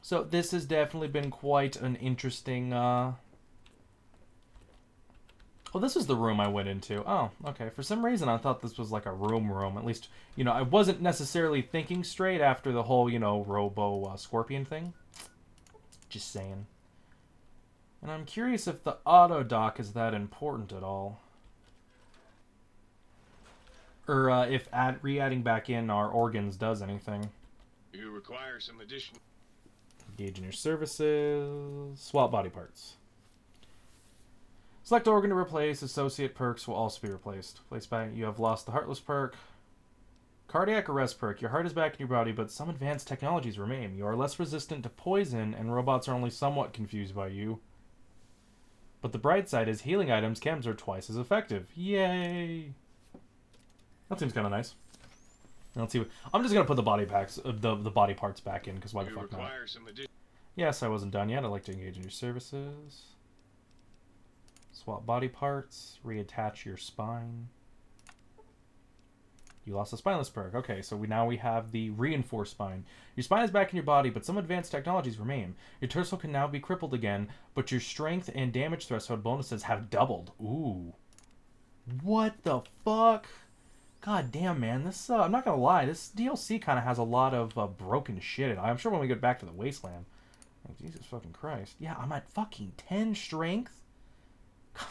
So this has definitely been quite an interesting, Oh, this is the room I went into. Oh, okay. For some reason, I thought this was like a room. At least, I wasn't necessarily thinking straight after the whole, Robo Scorpion thing. Just saying. And I'm curious if the auto dock is that important at all. Or if re-adding back in our organs does anything. You require some additional... Engage in your services. Swap body parts. Select organ to replace. Associate perks will also be replaced. Place back. You have lost the Heartless perk. Cardiac arrest perk. Your heart is back in your body, but some advanced technologies remain. You are less resistant to poison, and robots are only somewhat confused by you. But the bright side is healing items, chems, are twice as effective. Yay! That seems kind of nice. Let's see. I'm just gonna put the body packs, the body parts back in, because why the fuck not? Yes, I wasn't done yet. I'd like to engage in your services. Swap body parts. Reattach your spine. You lost the spineless perk. Okay, so now we have the reinforced spine. Your spine is back in your body, but some advanced technologies remain. Your torso can now be crippled again, but your strength and damage threshold bonuses have doubled. Ooh. What the fuck? God damn, man. This, I'm not gonna lie, this DLC kind of has a lot of broken shit. I'm sure when we get back to the Wasteland. Like, Jesus fucking Christ. Yeah, I'm at fucking 10 strength?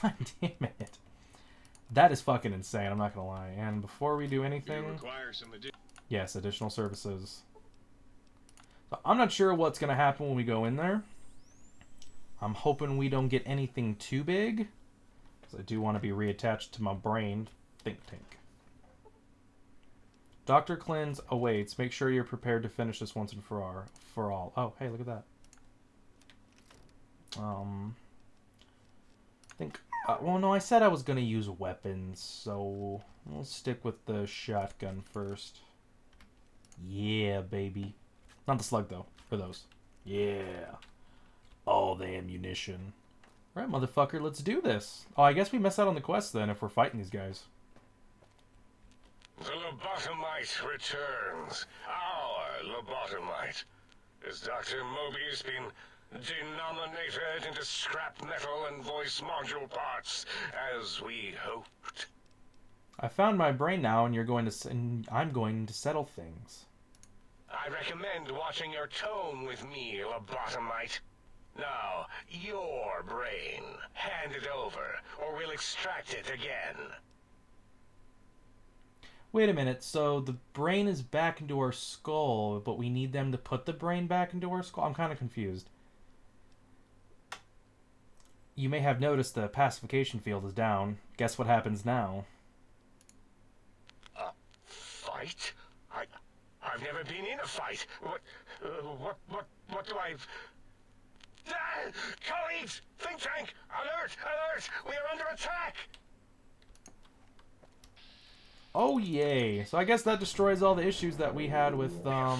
God damn it. That is fucking insane, I'm not gonna lie. And before we do anything... Yes, additional services. So I'm not sure what's gonna happen when we go in there. I'm hoping we don't get anything too big. Because I do want to be reattached to my brain. Think tank. Dr. Cleanse awaits. Make sure you're prepared to finish this once and for all. Oh, hey, look at that. I think... well, no, I said I was going to use weapons, so we'll stick with the shotgun first. Yeah, baby. Not the slug, though. For those. Yeah. All the ammunition. Alright, motherfucker, let's do this. Oh, I guess we miss out on the quest, then, if we're fighting these guys. The lobotomite returns. Our lobotomite. Has Dr. Mobius been denominated into scrap metal and voice module parts, as we hoped? I found my brain now, and I'm going to settle things. I recommend watching your tone with me, lobotomite. Now, your brain. Hand it over, or we'll extract it again. Wait a minute, so the brain is back into our skull, but we need them to put the brain back into our skull? I'm kind of confused. You may have noticed the pacification field is down. Guess what happens now? A fight? I've never been in a fight. What do I... Ah! Colleagues! Think tank! Alert! Alert! We are under attack! Oh, yay. So I guess that destroys all the issues that we had with, Fire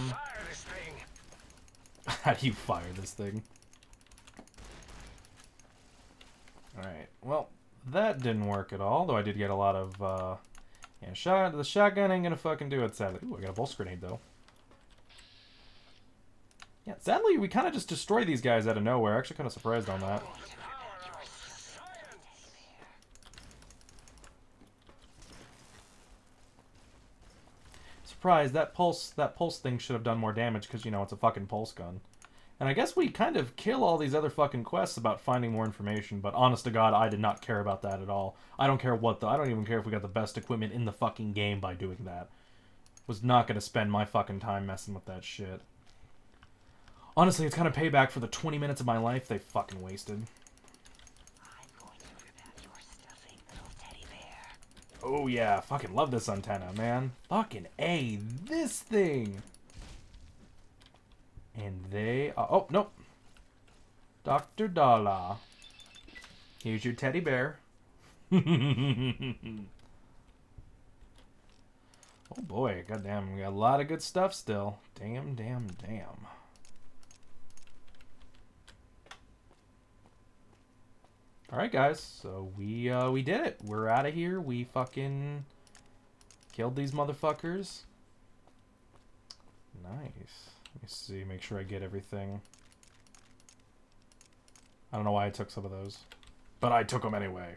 this thing! How do you fire this thing? Alright, well, that didn't work at all, though I did get a lot of, yeah, the shotgun ain't gonna fucking do it, sadly. Ooh, I got a pulse grenade, though. Yeah, sadly, we kind of just destroy these guys out of nowhere. Actually, kind of surprised on that. Surprised, that pulse thing should have done more damage because, it's a fucking pulse gun. And I guess we kind of kill all these other fucking quests about finding more information, but honest to God, I did not care about that at all. I don't care I don't even care if we got the best equipment in the fucking game by doing that. Was not gonna spend my fucking time messing with that shit. Honestly, it's kind of payback for the 20 minutes of my life they fucking wasted. I'm going to rip out your stuffing, little teddy bear. Oh yeah, fucking love this antenna, man. Fucking A, this thing! And they... oh, nope. Dr. Dala. Here's your teddy bear. Oh boy, goddamn, we got a lot of good stuff still. Damn, damn, damn. Alright guys, so we did it. We're out of here. We fucking killed these motherfuckers. Nice. Let me see, make sure I get everything. I don't know why I took some of those, but I took them anyway.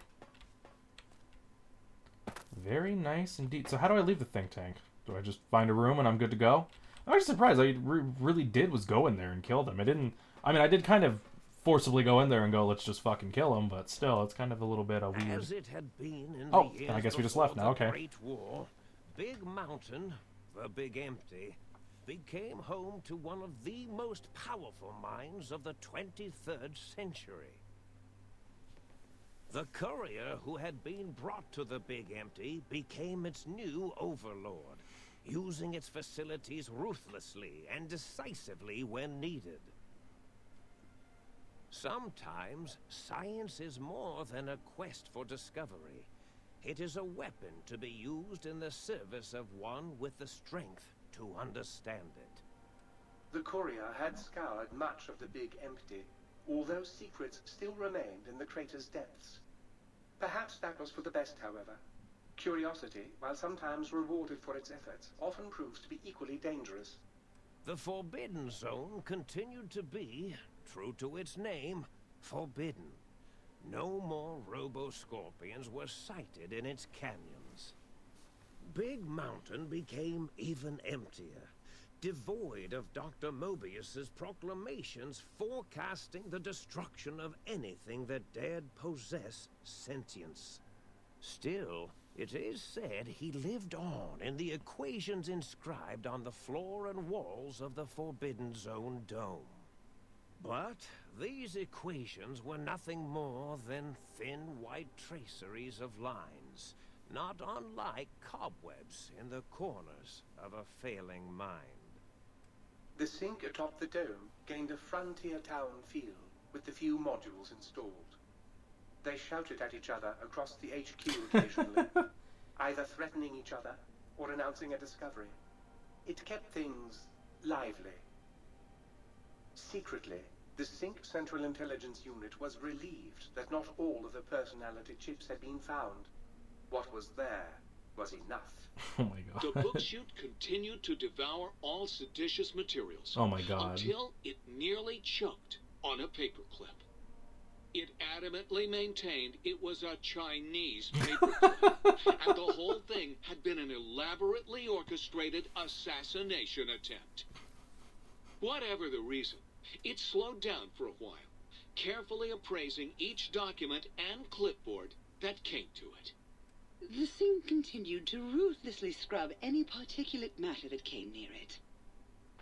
Very nice indeed. So how do I leave the think tank? Do I just find a room and I'm good to go? I'm actually surprised. I really did was go in there and kill them. I didn't. I mean, I did kind of forcibly go in there and go, let's just fucking kill them. But still, it's kind of a little bit weird. As it had been in Oh, the years and I guess we just before left now. the Okay. Great War, Big Mountain, the Big Empty, became home to one of the most powerful minds of the 23rd century. The courier who had been brought to the Big Empty became its new overlord, using its facilities ruthlessly and decisively when needed. Sometimes, science is more than a quest for discovery. It is a weapon to be used in the service of one with the strength to understand it. The courier had scoured much of the Big Empty, although secrets still remained in the crater's depths. Perhaps that was for the best, however. Curiosity, while sometimes rewarded for its efforts, often proves to be equally dangerous. The Forbidden Zone continued to be, true to its name, forbidden. No more robo-scorpions were sighted in its canyons. Big Mountain became even emptier, devoid of Dr. Mobius's proclamations forecasting the destruction of anything that dared possess sentience. Still, it is said he lived on in the equations inscribed on the floor and walls of the Forbidden Zone dome. But these equations were nothing more than thin white traceries of lines, not unlike cobwebs in the corners of a failing mind. The sink atop the dome gained a frontier town feel, with the few modules installed. They shouted at each other across the HQ occasionally, either threatening each other or announcing a discovery. It kept things lively. Secretly, the Sync Central Intelligence Unit was relieved that not all of the personality chips had been found. What was there was enough. Oh my god. The book chute continued to devour all seditious materials. Oh my god. Until it nearly choked on a paperclip. It adamantly maintained it was a Chinese paperclip, and the whole thing had been an elaborately orchestrated assassination attempt. Whatever the reason, it slowed down for a while, carefully appraising each document and clipboard that came to it. The thing continued to ruthlessly scrub any particulate matter that came near it.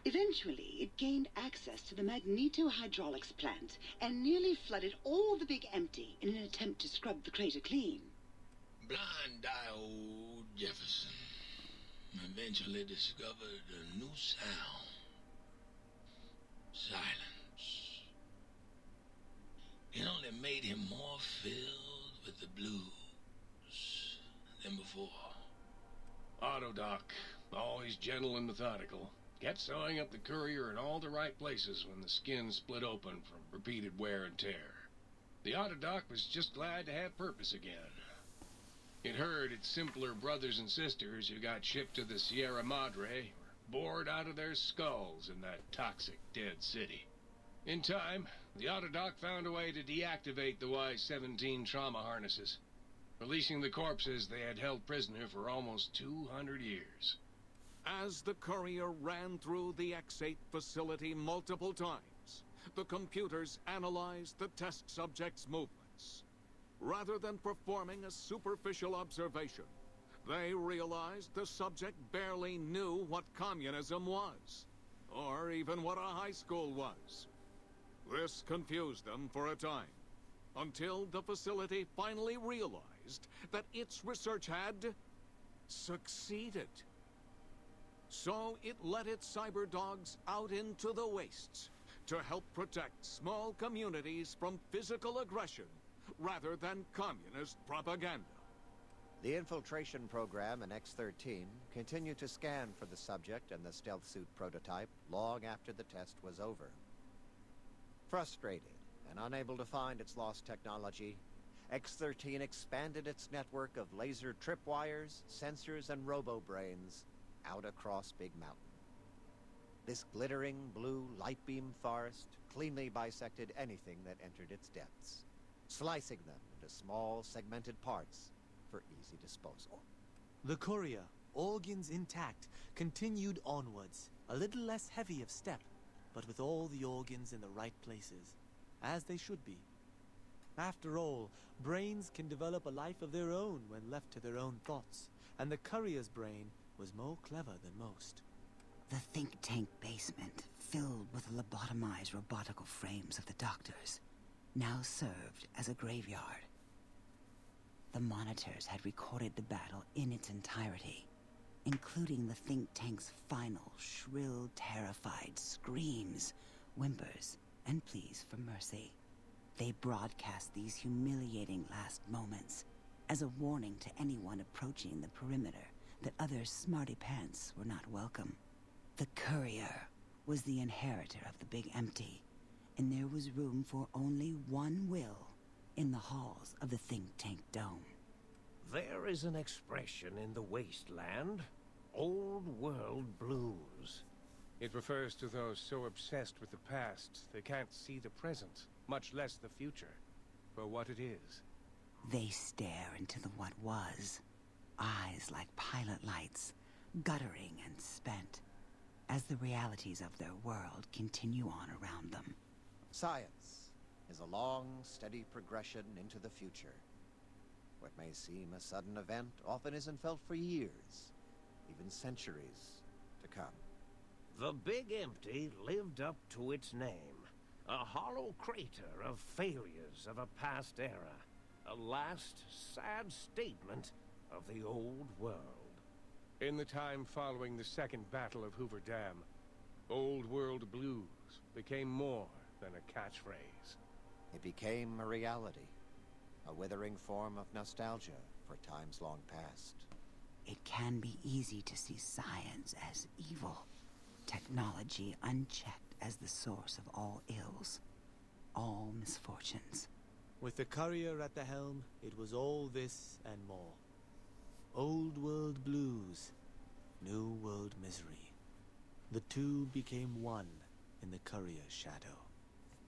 Eventually, it gained access to the magnetohydraulics plant and nearly flooded all the Big Empty in an attempt to scrub the crater clean. Blind-eye old Jefferson eventually discovered a new sound. Silence. It only made him more filled with the blues than before. Autodoc, always gentle and methodical, kept sewing up the courier in all the right places when the skin split open from repeated wear and tear. The Autodoc was just glad to have purpose again. It heard its simpler brothers and sisters who got shipped to the Sierra Madre were bored out of their skulls in that toxic dead city. In time, the Autodoc found a way to deactivate the Y-17 trauma harnesses, releasing the corpses they had held prisoner for almost 200 years. As the courier ran through the X-8 facility multiple times, the computers analyzed the test subject's movements. Rather than performing a superficial observation, they realized the subject barely knew what communism was, or even what a high school was. This confused them for a time, until the facility finally realized that its research had succeeded. So it let its cyber dogs out into the wastes to help protect small communities from physical aggression rather than communist propaganda. The infiltration program in X-13 continued to scan for the subject and the stealth suit prototype long after the test was over. Frustrated and unable to find its lost technology, X-13 expanded its network of laser tripwires, sensors, and robo-brains out across Big Mountain. This glittering blue light beam forest, cleanly bisected anything that entered its depths, slicing them into small, segmented parts for easy disposal. The courier, organs intact, continued onwards, a little less heavy of step, but with all the organs in the right places, as they should be. After all, brains can develop a life of their own when left to their own thoughts, and the courier's brain was more clever than most. The think tank basement, filled with the lobotomized robotical frames of the doctors, now served as a graveyard. The monitors had recorded the battle in its entirety, including the think tank's final, shrill, terrified screams, whimpers, and pleas for mercy. They broadcast these humiliating last moments as a warning to anyone approaching the perimeter that other smarty pants were not welcome. The courier was the inheritor of the Big Empty, and there was room for only one will in the halls of the think tank dome. There is an expression in the wasteland, old world blues. It refers to those so obsessed with the past they can't see the present, much less the future, for what it is. They stare into the what was, eyes like pilot lights, guttering and spent, as the realities of their world continue on around them. Science is a long, steady progression into the future. What may seem a sudden event often isn't felt for years, even centuries to come. The Big Empty lived up to its name. A hollow crater of failures of a past era. A last, sad statement of the old world. In the time following the Second Battle of Hoover Dam, Old World Blues became more than a catchphrase. It became a reality, a withering form of nostalgia for times long past. It can be easy to see science as evil, technology unchecked as the source of all ills, all misfortunes. With the courier at the helm, it was all this and more. Old world blues, new world misery. The two became one in the courier's shadow.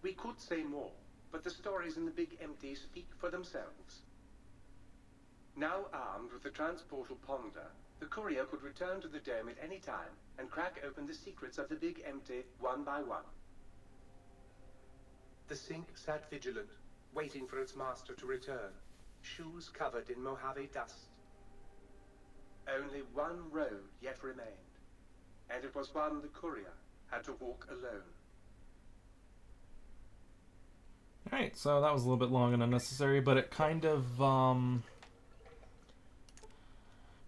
We could say more, but the stories in the Big Empty speak for themselves. Now armed with the transportal Ponder, the courier could return to the dome at any time and crack open the secrets of the Big Empty one by one. The sink sat vigilant, waiting for its master to return, shoes covered in Mojave dust. Only one road yet remained, and it was one the courier had to walk alone. Alright, so that was a little bit long and unnecessary, but it kind of,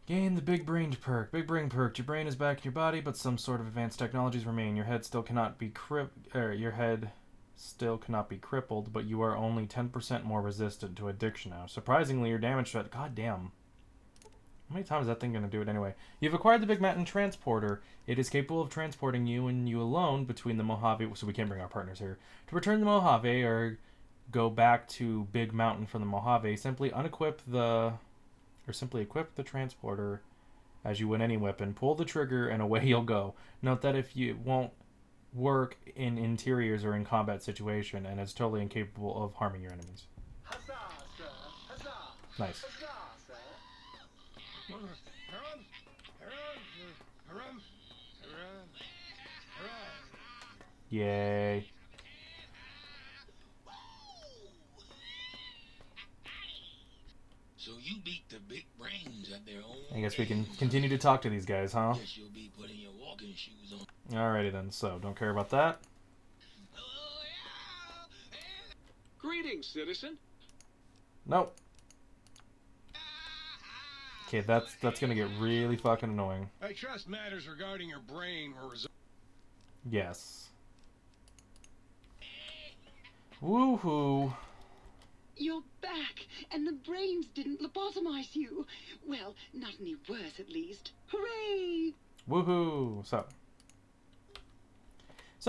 gain the big brain perk. Big brain perk. Your brain is back in your body, but some sort of advanced technologies remain. Your head still cannot be crippled, but you are only 10% more resistant to addiction now. Surprisingly, your damage threat... God damn. How many times is that thing going to do it anyway? You've acquired the Big Mountain Transporter. It is capable of transporting you and you alone between the Mojave... So we can't bring our partners here. To return the Mojave or go back to Big Mountain from the Mojave, simply equip the transporter as you would any weapon. Pull the trigger and away you'll go. Note that if you won't work in interiors or in combat situation, and it's totally incapable of harming your enemies. Huzzah, sir! Huzzah! Nice. Huzzah, sir! Yay. So you beat the big brains at their own. I guess we can continue to talk to these guys, huh? Guess you'll be putting your walking shoes on. Alrighty then, so don't care about that. Greetings, citizen. Nope. Okay, that's gonna get really fucking annoying. I trust matters regarding your brain were resolved. Yes. Woohoo. You're back, and the brains didn't lobotomize you. Well, not any worse, at least. Hooray! Woohoo! So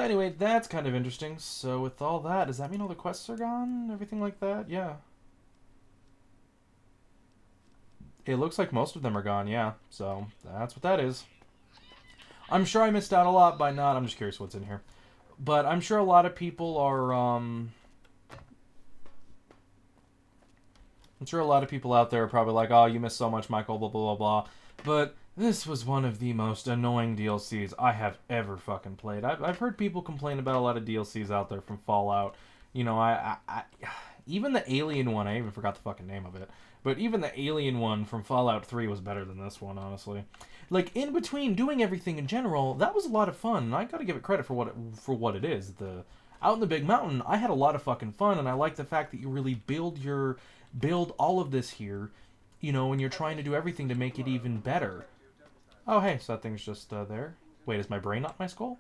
anyway, that's kind of interesting. So with all that, does that mean all the quests are gone? Everything like that? Yeah. It looks like most of them are gone, yeah. So that's what that is. I'm sure I missed out a lot by not. I'm just curious what's in here. But I'm sure a lot of people are, I'm sure a lot of people out there are probably like, oh, you missed so much, Michael, blah, blah, blah, blah. But this was one of the most annoying DLCs I have ever fucking played. I've heard people complain about a lot of DLCs out there from Fallout. You know, even the Alien one, I even forgot the fucking name of it. But even the Alien one from Fallout 3 was better than this one, honestly. Like, in between doing everything in general, that was a lot of fun. And I gotta give it credit for what it is. Out in the big mountain, I had a lot of fucking fun, and I like the fact that you really build all of this here, you know, and you're trying to do everything to make it even better. Oh, hey, so that thing's just there. Wait, is my brain not in my skull?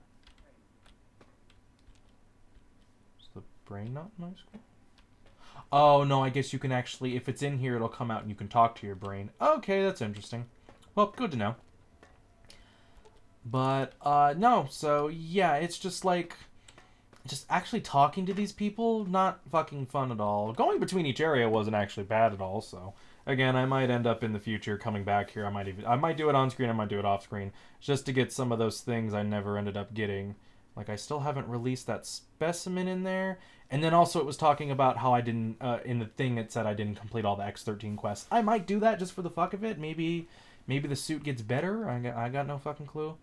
Is the brain not in my skull? Oh, no, I guess you can actually, if it's in here, it'll come out and you can talk to your brain. Okay, that's interesting. Well, good to know. But, no, so, yeah, it's just like, just actually talking to these people, not fucking fun at all. Going between each area wasn't actually bad at all, so, again, I might end up in the future coming back here. I might do it on screen, I might do it off screen, just to get some of those things I never ended up getting. Like, I still haven't released that specimen in there. And then also it was talking about how I didn't, in the thing it said I didn't complete all the X-13 quests. I might do that just for the fuck of it. Maybe the suit gets better. I got no fucking clue.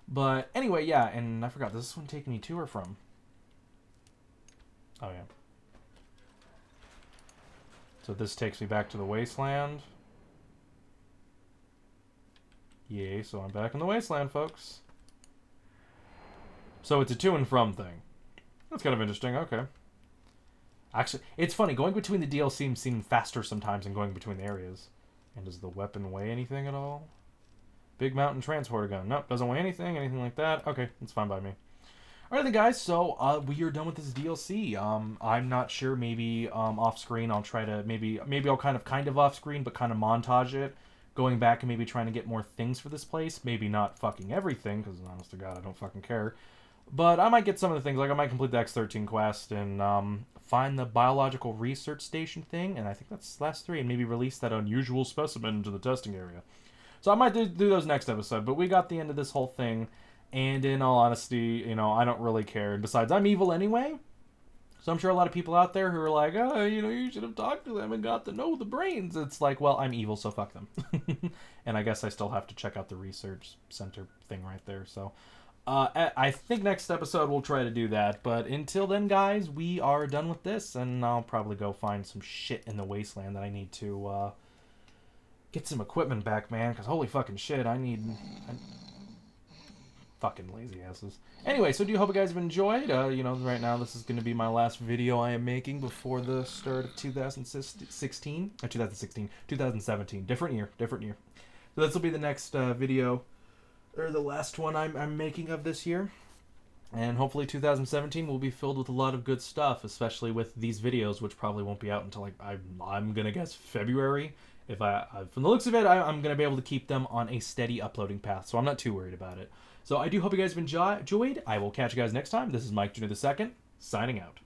But anyway, yeah, and I forgot, this one taking me to or from? Oh, yeah. So this takes me back to the wasteland. Yay, so I'm back in the wasteland, folks. So it's a to and from thing. That's kind of interesting, okay. Actually, it's funny, going between the DLC seems faster sometimes than going between the areas. And does the weapon weigh anything at all? Big mountain transporter gun. Nope, doesn't weigh anything like that. Okay, that's fine by me. Alright then, guys, so we are done with this DLC. I'm not sure, maybe off screen I'll try to, maybe I'll kind of off screen, but kind of montage it. Going back and maybe trying to get more things for this place. Maybe not fucking everything, because honest to God, I don't fucking care. But I might get some of the things, like I might complete the X-13 quest and find the biological research station thing, and I think that's last 3, and maybe release that unusual specimen into the testing area. So I might do those next episode, but we got the end of this whole thing, and in all honesty, you know, I don't really care. And besides, I'm evil anyway, so I'm sure a lot of people out there who are like, oh, you know, you should have talked to them and got to know the brains. It's like, well, I'm evil, so fuck them. And I guess I still have to check out the research center thing right there, so... I think next episode we'll try to do that, but until then, guys, we are done with this, and I'll probably go find some shit in the wasteland that I need to, get some equipment back, man, because holy fucking shit, I fucking lazy asses. Anyway, so do you hope you guys have enjoyed? You know, right now this is going to be my last video I am making before the start of 2016. 2017. Different year. So this will be the next video, or the last one I'm making of this year. And hopefully 2017 will be filled with a lot of good stuff, especially with these videos, which probably won't be out until, like, I'm going to guess February. If from the looks of it, I'm going to be able to keep them on a steady uploading path, so I'm not too worried about it. So I do hope you guys have enjoyed. I will catch you guys next time. This is Mike Jr. II, signing out.